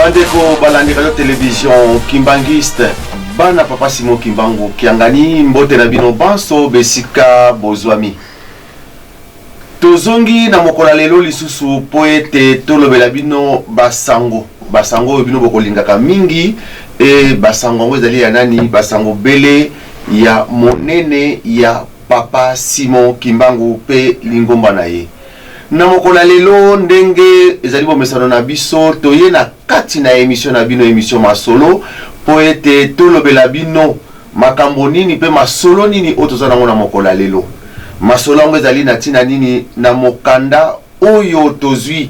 Bandeko balandi radio télévision Kimbangiste bana papa Simon Kimbangu kiangani mbote na bino banso besika bozwami tozongi na mokola lelo lisusu poete tolobela bino basango bino bokolingaka mingi e basango ngo ezali ya nani basango bele ya monene ya papa Simon Kimbangu pe lingomba na ye na mokola lelo ndenge ezali bomesano na biso toye na kati na émission na bino émission masolo poete tolobela bino makambo nini pe masolo nini otoza nango na mokola lelo masolo ngo ezali na tina nini na mokanda oyo tozwi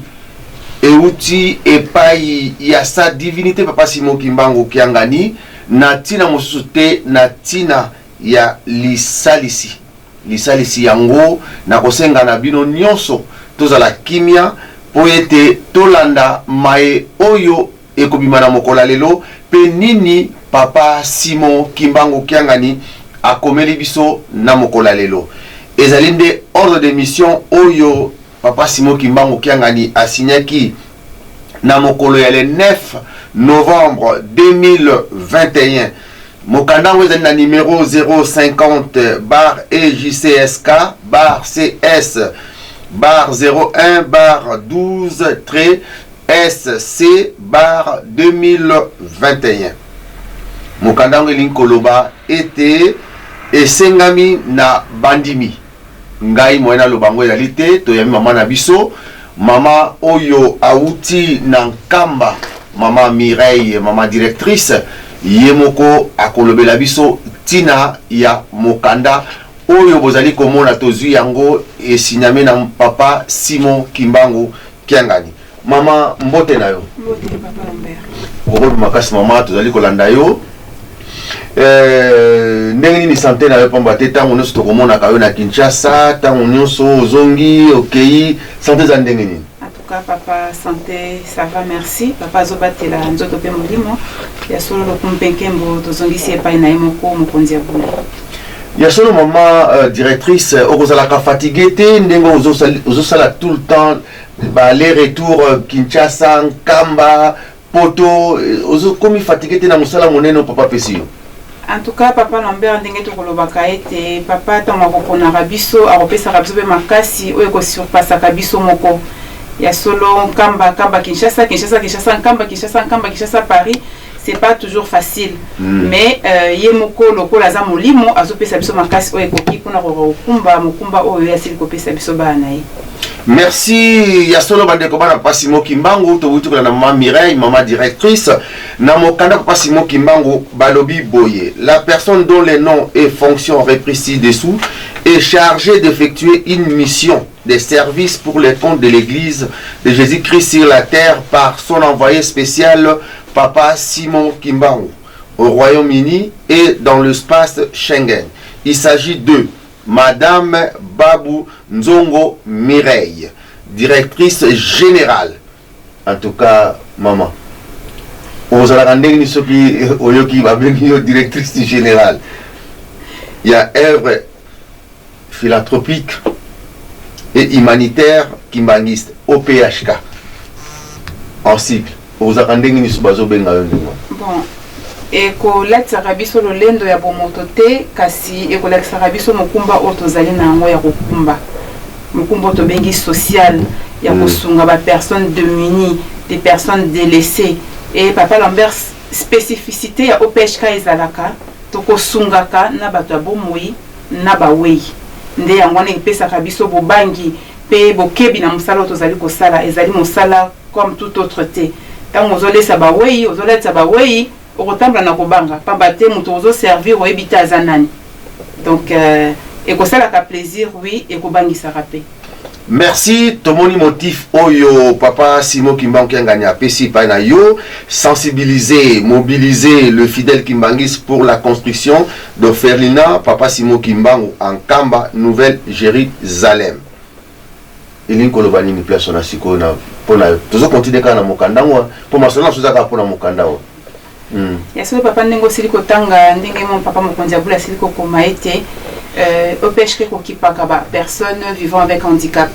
euti epai ya sa divinité papa Simon Kimbangu kiangani na tina mosusu te na tina ya lisalisi yango na kosenga na bino nyonso tozala kimia poete tolanda mae oyo ekobima na mokola lelo pe nini papa Simon Kimbangu kiangani akomeli biso na mokola lelo ezali nde ordre de mission oyo papa Simon Kimbangu kiangani asinyaki na mokolo ya le 9 novembre 2021 mokanda ngo ezali na numéro 050 bar EJCSK bar CS bar 01 bar 12 trait SC bar 2021 mokanda ngo linkoloba ete esengami na bandimi ngai moyena lobango ezali te toyami mama na biso mama oyo auti na nkamba mama Mireille mama directrice ye moko akolobela biso tina ya mokanda oyo bozali komona tozwi yango esinyame na papa Simon Kimbangu kiangani mama mbote na yo mbote papa Lambert okobi makasi mama tozali kolanda yo ndenge nini santé na yo pamba te ntango nyonso tokomonaka yo na Kinshasa ntango nyonso ozongi okei santé za ndenge nini en tout cas papa santé ça va merci papa azobatela nzoto pe molimo ya solo lokumpe nkembo tozongisi epai na ye moko mokonzi ya bula ya solo mama directrice okozalaka fatigué te ndenge ozosala tout le temps les retours Kinshasa Nkamba poto ozokomi fatigué te na mosala monene papa pesi yo en tout cas papa Lambert ndenge tokolobaka ete papa ntango akoponaka biso akopesaka biso mpe makasi oyo ekosurpasaka biso moko ya solo Nkamba Kinshasa Nkamba Paris c'est pas toujours facile mais ye moko lokola za molimo azopesa biso makasi oyo ekoki mpona kokumba mokumba oyo asili kopesa biso bana ye merci ya solo bandeko bana papa Simon Kimbangu towuti kola na mama Mireille mama directrice na mokanda papa Simon Kimbangu balobi boye la personne dont les noms et fonctions repris ci-dessous est chargée d'effectuer une mission de service pour les comptes de l'église de Jésus-Christ sur la terre par son envoyé spécial papa Simon Kimbangu au Royaume-Uni et dans l'espace Schengen. Il s'agit de Madame Babou Nzongo Mireille, directrice générale. En tout cas, maman. Vous allez directrice générale. Il y a œuvre philanthropique et humanitaire kimbangiste OPHK en cycle. Vous allez bon. Ekolatisa biso lolendo ya bomoto te kasi ekolatisa biso mokumba oyo tozali na yango ya kokumba mokumba to bengi social ya kosunga ba personnes démunies des personnes délaissées et papa Lambert spécificité ya OPHK ezalaka to kosungaka na bato ya bomoi na bawei nde yango wana epesaka biso bobangi pe bokebi na mosala oyo tozali kosala ezali mosala comme tout autre te ntango ozolesa bawei ozoletisa bawei okotambla na kobanga pamba te moto ozo servir oyebita aza nani donc ekosalaka plaisir oui ekobangisaka pe merci tomoni motif oyo papa Simon Kimbangu kiangani apesi pa na yo sensibiliser mobiliser le fidèle kimbangis pour la construction de Ferlina papa Simon Kimbangu en Kamba Nouvelle Jérusalem ili nkoloba nini place na siko na pona tozo continuer kana mokandangwa po masona sozaka pona mokandangwa ya solo papa ndenge osili kotanga ndenge mon papa mokonzi ya bula asili kokoma ete OPHK kokipaka ba personnes vivant avec handicap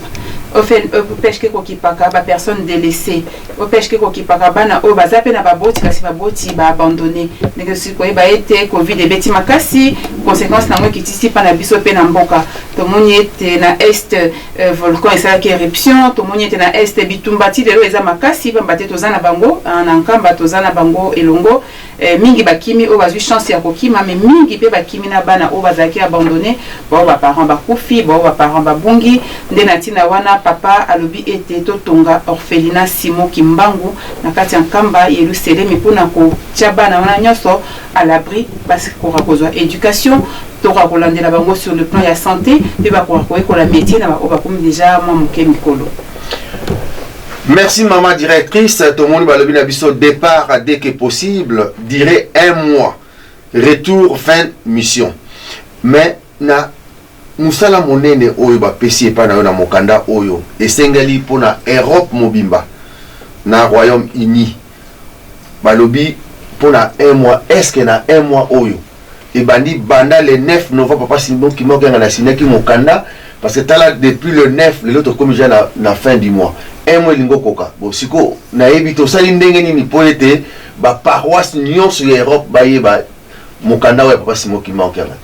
opeshke kokipaka ba personne délaissée opeshke kokipaka bana o bazape na baboti kasi baboti ba abandonné ndenge sikoye ba ete covid ebeti makasi conséquence nango kitisi pa na biso pe na mboka tomoni ete na est volcan esalaki éruption tomoni ete na est bitumbati lelo eza makasi pamba te toza na bango na nkamba toza na bango elongo mingi bakimi o bazwi chance ya kokima mais mingi pe bakimi na bana o bazalaki abandonné ba parents bakufi ba parents babungi nde na tina wana papa alobi ete totonga orphelinat Simon Kimbangu na kati ya nkamba Yerusalemi mpona kotia bana wana nyonso à l'abri parce que kokozwa éducation toka kolandela bango sur le plan ya santé pe bakokoyekola métier na bakomi déjà mwa moke mikolo. Merci maman directrice, tout le monde va le biso départ dès que possible, dirait 1 mois, retour fin mission. Mais na musala monene oyo ba pesi pa na mokanda oyo esengeli pona Europe mobimba na Royaume-Uni. Balobi pona 1 mois, est-ce que na 1 mois oyo et bandi banda le 9 novembre papa Simon qui m'a na sinaki mokanda parce que là depuis le 9 l'autre comme déjà na fin du mois. Un mois lingo koka bon siko na ebito sali ndenge nini po ete ba paroisse nyonso ya Europe ba yeba mokanda wa papa Simon qui manque là.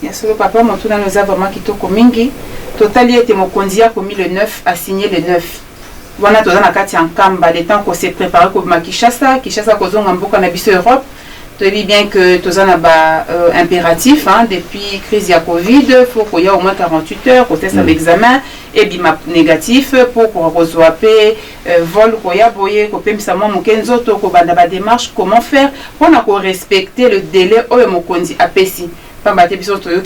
Ya solo papa motuna nous a vraiment kitoko mingi totali ete mokonzi ya komi le 9 a signé le 9 wana toza na kati ya nkamba le temps qu'on s'est préparé ko Kinshasa kozonga mboka na biso Europe. Tu dis bien que tu as un impératif depuis la crise de la Covid, il faut qu'il y ait au moins 48 heures pour tester l'examen et bien négatif pour recevoir vol, démarche, comment faire pour respecter le délai où on a payé. Papa qui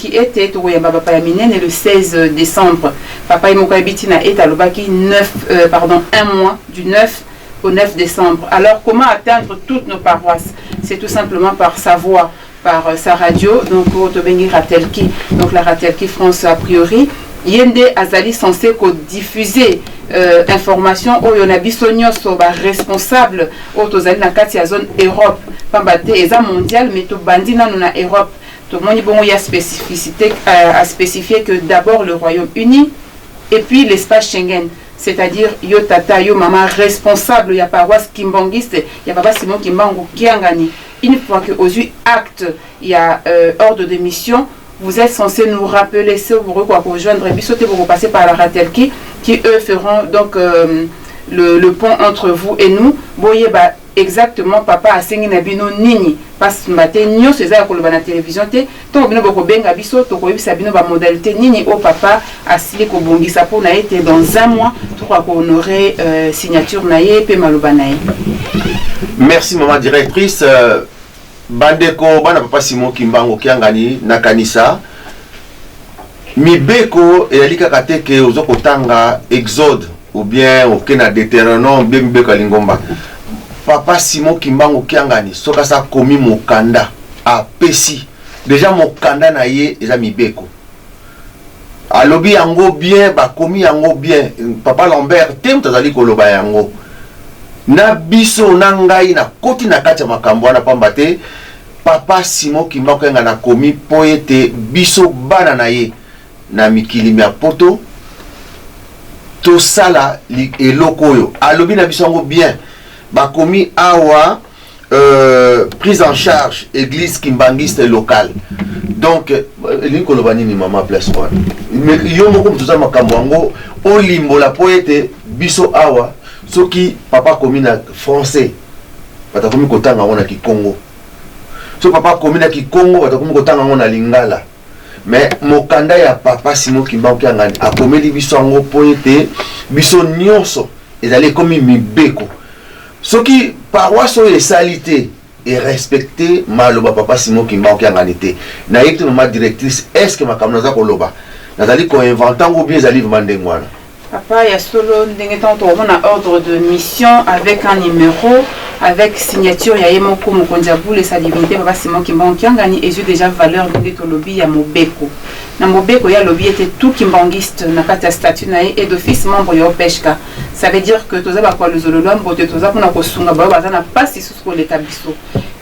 était le 16 décembre. Papa Mokabitina est à l'obaki 1 mois du 9 au 9 décembre. Alors, comment atteindre toutes nos paroisses? C'est tout simplement par sa voix, par sa radio, donc Otobengi Ratelki, donc la Ratelki France a priori. Yende Azali censé diffuser information où on a bisogno sur responsable Otozali na kati ya zone Europe. Pambate eza mondial mais to bandina na Europe. Tout le monde bon il y a spécificité à spécifier que d'abord le Royaume-Uni et puis l'espace Schengen. C'est-à-dire yo tata yo maman responsable ya paroisse kimbangiste ya papa Simon Kimbangu kiangani. Une fois que aux actes il y a ordre de mission, vous êtes censé nous rappeler ce vous quoi rejoindre bisoté pour passer par la Ratelki qui eux feront donc le pont entre vous et nous. Boye ba exactement papa a sengi na bino nini parce que matin nyo c'est ça ko le na télévision te to bino boko benga biso to ko yebisa bino ba modalité nini au papa a signé ko bongisa pour na été dans 1 mois to ko honorer signature na ye pe maloba na ye. Merci maman directrice bandeko bana papa Simon Kimbangu kiangani na kanisa mibeko elika kateke ozoko tanga Exode ou bien au Kena Deutéronome bien mibeko lingomba. Papa Simon Kimbangu kiangani soka sa komi mokanda a pesi déjà mokanda na ye eza mibeko alobi yango bien ba komi yango bien papa Lambert tem tozali koloba yango na biso na ngai na koti na kati ya makambo wana pamba te papa Simon Kimbangu kianga na komi po ete biso bana na ye na mikili ya poto to sala eloko oyo alobi na biso yango bien bakomi awa prise en charge église kimbangiste locale donc linkoloba nini mama place one mais yo moko mtuza makambo yango olimbola po ete biso awa soki papa komi na français batakomi kotanga ngo na Kikongo so papa komi na Kikongo batakomi kotanga ngo na Lingala mais mokanda ya papa Simon Kimbangu kiangani akomeli biso yango po ete biso nyonso ezali komi mibeko soki paroisse oyo esalité et respecté maloba papa Simon Kimbangu kiangani te na yebite ma directrice est-ce que makambo naza koloba nazali ko inventer ngo bien ezali vraiment ndenge wana papa ya solo ndenge tanto on a ordre de mission avec un numéro avec signature ya yemoko mokonzi abule sa divinité papa Simon Kimbangu kiangani et j'ai déjà valeur de tolobi ya mobeko na mobeko ya lobi était tout kimbangiste na kati ya statut na et d'office membre ya opeshka. Ça veut dire que toza ba kwa lozololo mbote toza pona ko sunga ba baza na pasi susko le kabiso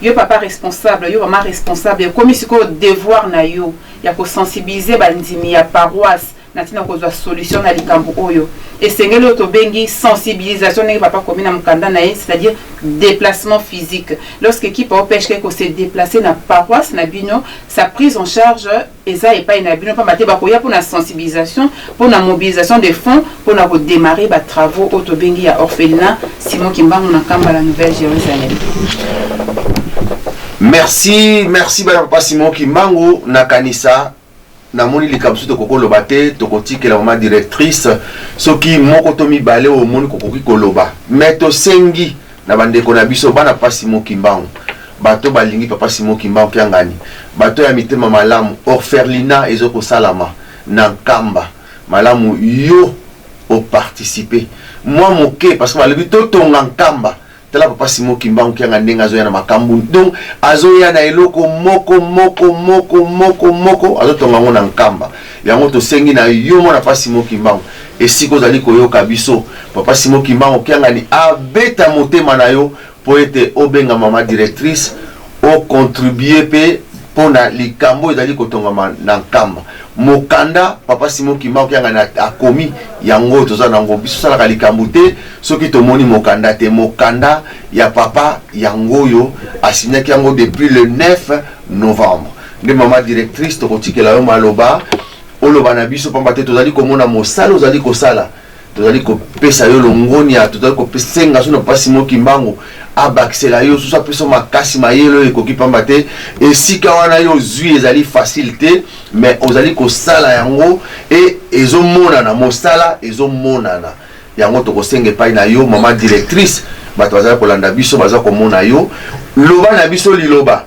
yo papa responsable yo mama responsable comme siko devoir na yo ya ko sensibiliser ba ndimi ya paroisse natina kozwa solution na likambo oyo esengeli to bengi sensibilisation ndenge papa komi na mukanda na ye, c'est-à-dire déplacement physique. Lorsque équipe OPHK ko se déplacer na paroisse na bino, sa prise en charge eza epai na bino pa mate bakoya pour la sensibilisation, pour la mobilisation des fonds, pour na redémarrer ba travaux au to bengi ya orphelinat Simon Kimbangu na kamba la Nouvelle-Jérusalem. Merci papa Simon Kimbangu na kanisa na moni likamsu to kokoloba te to kotikela mama directrice soki moko to mibale o moni kokoki koloba meto sengi na bandeko na biso bana papa Simon Kimbangu bato balingi papa Simon Kimbangu kiangani bato ya mitema malamu orphelinat ezoko salama na nkamba malamu yo o participer moi moke parce que balobi to tonga nkamba tala papa Simon Kimbangu kianga ndenga azoya na makambu donc azoya na eloko moko azo tonga ngona nkamba yango to sengi na yo mona papa Simon Kimbangu esiko zali koyoka biso papa Simon Kimbangu kianga ni abeta motema na yo po ete obenga mama directrice o contribuer pe pona likambo ezali kotonga na nkamba mokanda papa Simon Kimbangu kianga na akomi yango toza nango biso sala ka likambo te soki tomoni mokanda te mokanda ya papa yango yo asignaki yango depuis le 9 novembre nde mama directrice tokotikela yo maloba oloba na biso pamba te tozali komona mosala ozali kosala tozali kopesa yo longonia tozali kopesenga so na papa Simon Kimbangu abaksela yo susa peso makasi mayelo ekoki pamba te esika wana yo zui ezali facile te mais ozali kosala yango e ezomonana mosala ezomonana yango tokosenga epai na yo mama directrice bato bazali kolanda biso baza komona yo loba na biso liloba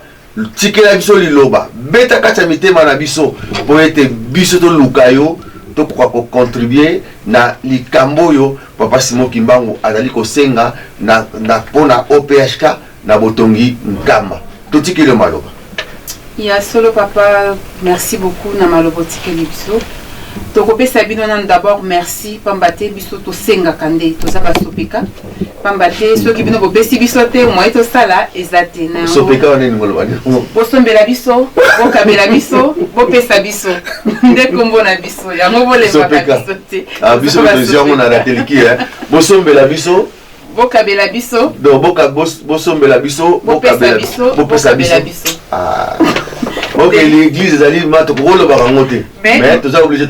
tikela biso liloba beta kati ya mitema na biso po ete biso toluka yo tokoka kocontribuer na likambo yo papa Simon Kimbangu azali kosenga na pona OPHK na botongi nkamba totikile maloba ya solo papa. Merci beaucoup na maloba tikeli biso tokopesa bino nan d'abord merci pambate biso to senga kande to saka sopeka pambate soki bino bopesi biso te moi to sala ezate na sopeka wana ni maloba bosombela biso bokabela biso bopesa biso nde kombo na biso yango bolemba biso te biso besoin na la teliki bosombela biso bokabela biso do bosombela biso bokabela biso bopesa biso ok l'église ezali mato kokoloba yango te mais toza obligé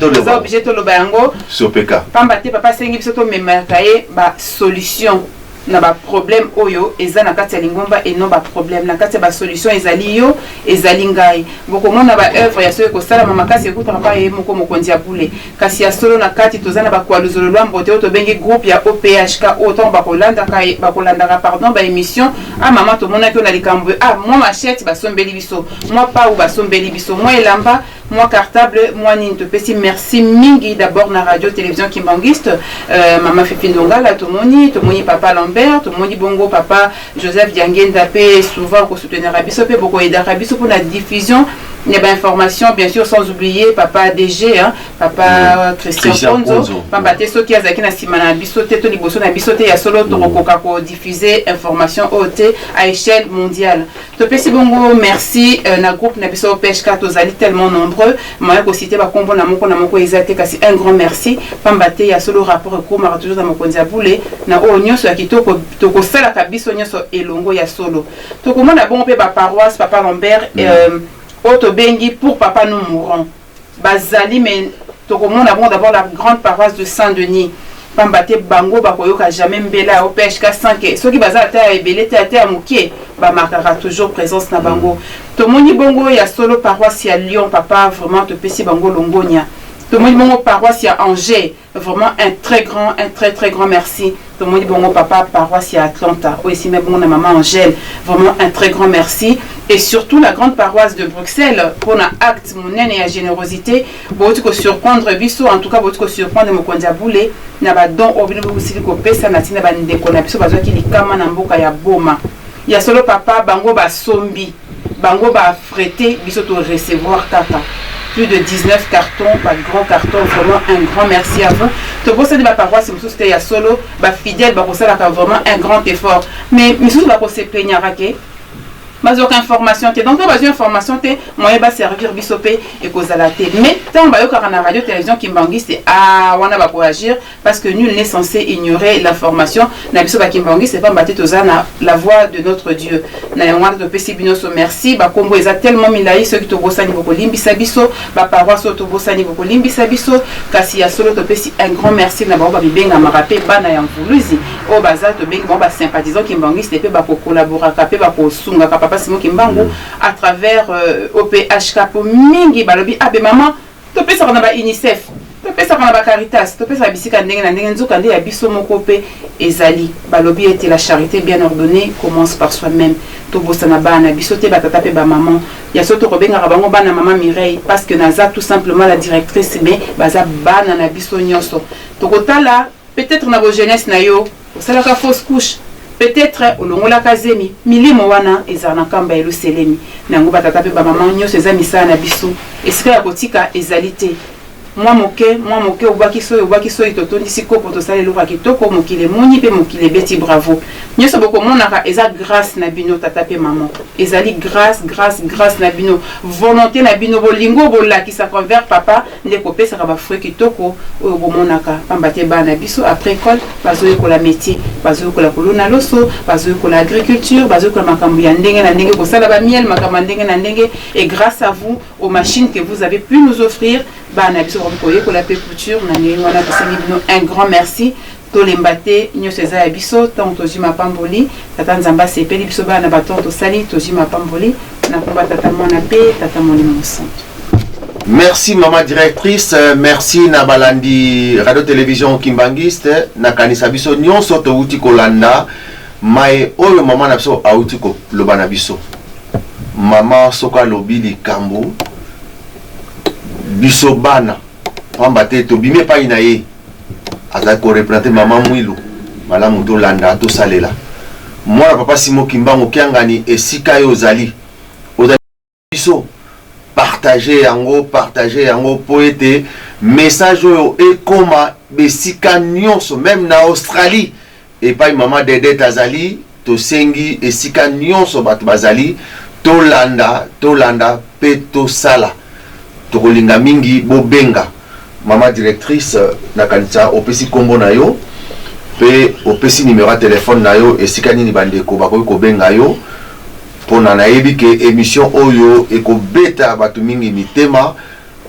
to loba yango sopeka pamba te papa sengi biso to memaka ye ba solution na ba problème oyo eza na kati ya lingomba et non ba problème na kati ya ba solution ezali yo ezali ngai bokomona ba œuvre ya soyo kosala mama kasi ekuta pa ye moko mokonzi ya bule kasi ya solo na kati tozana ba kwaluzolo lwambo te to bengi groupe ya OPHK autant ba kolanda pardon ba émission mama to mona ko na likambo moi machette ba sombeli biso moi pa ou ba sombeli biso moi elamba moi cartable moi ninte pesi merci mingi d'abord na radio télévision Kimbanguiste mama Fifi Ndongala to moni papa Lambert to moni bongo papa Joseph Diangenda pe souvent ko soutenir biso pe beaucoup aider biso pour la diffusion il y a information bien sûr sans oublier papa DG papa Christian Ponzo papa teso ki azaki na simana biso te to liboso na biso te ya solo to koka ko diffuser information OT à échelle mondiale to pesi bongo merci na groupe na biso OPHK to zali tellement nombreux moi ko citer ba kombo na moko ezate kasi un grand merci pamba te ya solo rapport ko mara toujours na mokonzi ya bule na o nyonso ya kitoko to ko sala kabiso nyonso elongo ya solo to ko mona bongo pe ba paroisse papa Lambert auto bengi pour papa nous mourons bazali mais to ko mona bon d'abord la grande paroisse de Saint-Denis pambate bango bakoyoka jamais mbela OPHK 5 soki bazala ta ebele ta mukie ba marquera toujours présence na bango to moni bongo ya solo paroisse ya Lyon papa vraiment te pesi bango longonia to moni bongo paroisse ya Angers vraiment un très grand merci to moni bongo papa paroisse ya Atlanta aussi mais bongo na maman Angèle vraiment un très grand merci et surtout la grande paroisse de Bruxelles pour un acte monene et générosité beaucoup ko surprendre biso en tout cas beaucoup ko surprendre mokonzi ya bule na ba don obino busili ko pesa na tina ba ndeko na biso bazwaki likama na mboka ya boma ya solo papa bango ba sombi bango ba freté biso to recevoir kaka plus de 19 cartons, pas de grands cartons, vraiment un grand merci à vous. Tout pour ça de ma paroisse, c'était ya solo, bah fidèle, bah ça là vraiment un grand effort. Mais nous va se plaindre bazoka information te donc bazo information te moyen ba servir bisope et kozala te mais tant ba yoka na radio télévision Kimbangi c'est wana ba pour agir parce que nul n'est censé ignorer l'information na biso ba Kimbangi c'est pas baté tozana la voix de notre Dieu na yongana to pesi binoso merci ba kombo eza tellement milai ceux qui to bosani boko limbisa biso ba paroisse to bosani boko limbisa biso kasi ya solo to pesi un grand merci na ba bibenga marape bana ya mvuluzi o baza to bengi ba sympathisant Kimbangi c'est pe ba ko collaborer ka pe ba ko sunga ka papa Simon Kimbangu à travers OPHK pour mingi balobi abe maman to pesa kana ba UNICEF to pesa kana ba Caritas to pesa bisika ndenge na ndenge nzoka nde ya biso moko pe ezali balobi ete la charité bien ordonnée commence par soi-même to bosana bana biso te batata pe ba maman ya soto kobenga bango bana maman Mireille parce que naza tout simplement la directrice mais baza bana na biso nyonso to kotala peut-être na bo jeunesse na yo osala ka fausse couche peut-être olongola kazemi milimo wana ezana kamba elo selemi nango batata pe ba maman nyonso eza misala na biso esika ya kotika ezalité moi moke obaki so itotondisi kopo tosala eloko kitoko mokile moni pe mokile beti bravo nyonso bokomonaka eza grâce na bino tata pe maman ezali grâce na bino volonté na bino bolingo bolakisa envers papa nde kopesaka bafruit kitoko oyo bomonaka pamba te bana biso après école bazoyekola métier bazoyekola kolona loso bazoyekola agriculture bazoyekola makambo ya ndenge na ndenge kosala bamiel makambo ya ndenge na ndenge et grâce à vous aux machines que vous avez pu nous offrir bana biso koyekola pe couture na ndenge wana tosali bino un grand merci tolembate nyonso eza ya biso ntango tozwi mapamboli tata nzambe asepeli biso bana batongo tosali tozwi mapamboli nakomba tata mwana pe tata molimo mosantu. Merci maman directrice, merci na balandi radio télévision Kimbangiste na kanisa biso nyonso touti kolanda mai oyo mama na biso auti ko loba na biso mama soka lobi likambo biso bana pamba te to bime pa ina ye aza ko représenter mama mwilu malamu to landa to salela mwana papa Simon Kimbangu kiangani esika yo ozali biso partager yango poete message oyo ekoma besika nyonso même na Australie et pas maman Dede Tazali to sengi esika nyonso bato bazali to landa pe to sala to kolinga mingi bobenga mama directrice na kanisa opesi kombo na yo pe opesi numéro de téléphone na yo esika nini bandeko bakoki kobenga yo pona na yebi ke émission oyo ekobeta bato mingi mitema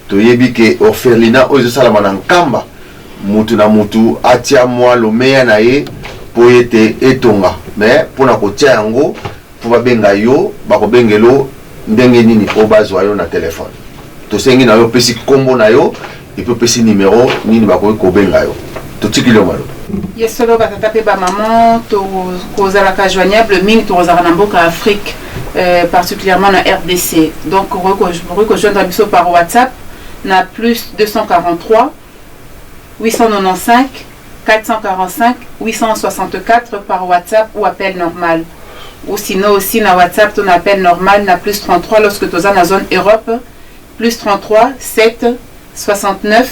to yebi ke orphelinat oyo salama na nkamba mutu na mutu atia mwa lomeya na ye po ete etonga mais pona kotia yango po babenga yo bakobengelo ndenge nini po bazwa yo na téléphone to sengi na yo pesi kombo na yo et puis pesi numéro nini bakoki kobenga yo to tikile malo yesolo batata pe ba maman to kozalaka joignable mingi to kozala na mboka Afrique particulièrement na RDC donc rejoindre biso par WhatsApp na plus 243 895 445 864 par WhatsApp ou appel normal ou sinon aussi na WhatsApp ton appel normal na plus 33 lorsque tu es dans la zone Europe plus 33 7 69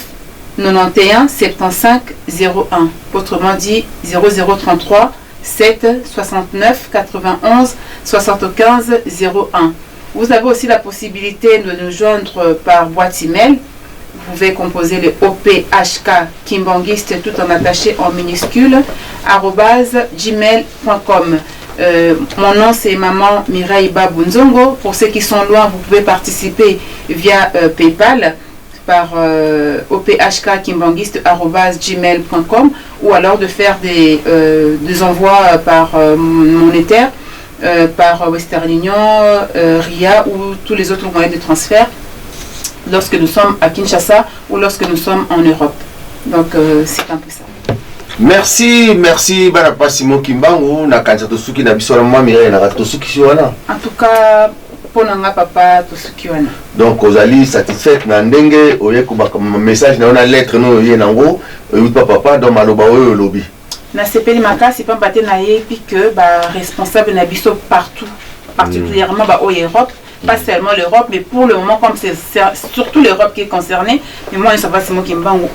91 75 01 autrement dit 0033 7 69 91 75 01. Vous avez aussi la possibilité de nous joindre par boîte email. Vous pouvez composer le OPHK Kimbangiste tout en attaché en minuscule @gmail.com. Mon nom c'est Maman Mireille Babunzongo. Pour ceux qui sont loin, vous pouvez participer via PayPal par ophk.kimbangiste@gmail.com ou alors de faire des envois par monétaire, par Western Union, RIA ou tous les autres moyens de transfert lorsque nous sommes à Kinshasa ou lorsque nous sommes en Europe. Donc c'est un peu ça. Merci bana papa Simon Kimbangu na kanisa tosuki na biso na mama Mireille na tosuki wana. En tout cas ponanga papa tosuki wana. Donc ozali satisfaite na ndenge oyeko ba message na ona lettre no ye nango oyuta papa dans maloba oyo lobi. Na sepeli makasi pa baté na ye puis que ba responsable na biso partout particulièrement ba au Europe. Pas seulement l'Europe, mais pour le moment, comme c'est surtout l'Europe qui est concernée, mais moi,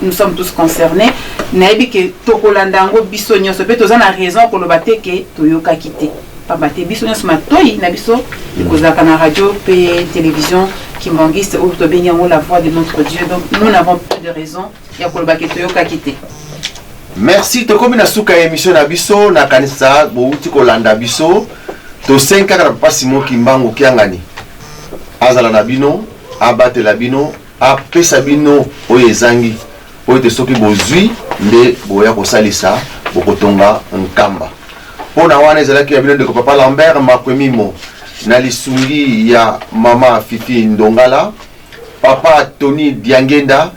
nous sommes tous concernés. Naibi que Tokolandango Bissonio, ce peut être une raison pour le battre que Toyoka quitté. pamba te biso nyonso matoi na biso ekozalaka na radio pe télévision kimbangiste oyo tobengi yango la voix de notre Dieu. Donc nous n'avons pas de raison ya kolobaki toyokaki te. Merci, tokomi na suka émission na biso na kanisa bouti kolanda biso to 5 kaka na papa Simon Kimbangu kiangani azala na bino abatela bino apesa bino oyo ezangi oyo te soki bozwi nde boya kosalisa bokotonga nkamba mpona wana ezalaki ya bino ndeko papa Lambert Makwemimo na lisungi ya mama Fifi Ndongala papa Tony Diangenda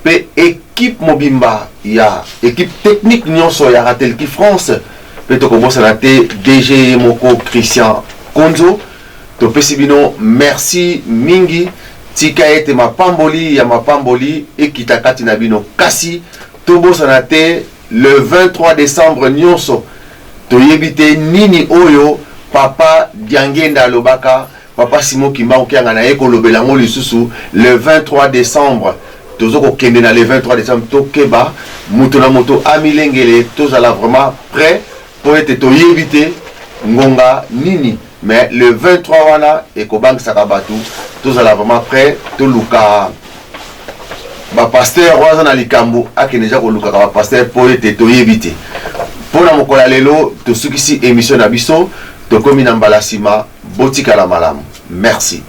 pe équipe mobimba ya équipe technique nyonso ya Ratelki France pe tokobosana te DG moko Christian Konzo topesi bino merci mingi tika ete mapamboli ya mapamboli ekita kati na bino kasi tobosana te le 23 décembre nyonso toyebi te nini oyo papa Diangenda alobaka papa Simon Kimbangu kianga na ye kolobela ngo lisusu le 23 décembre tozoko kende na le 23 décembre tokeba moto na moto amilengele tozala vraiment prêt pour être toyebi te ngonga nini mais le 23 wana ekobangisaka bato tozala vraiment prêt toluka bapasteur waza na likambo akende ja kolukaka bapasteur po ete toyebi te mpona mokolo ya lelo tosukisi émission na biso tokomi na mbala nsima botikala malamu merci.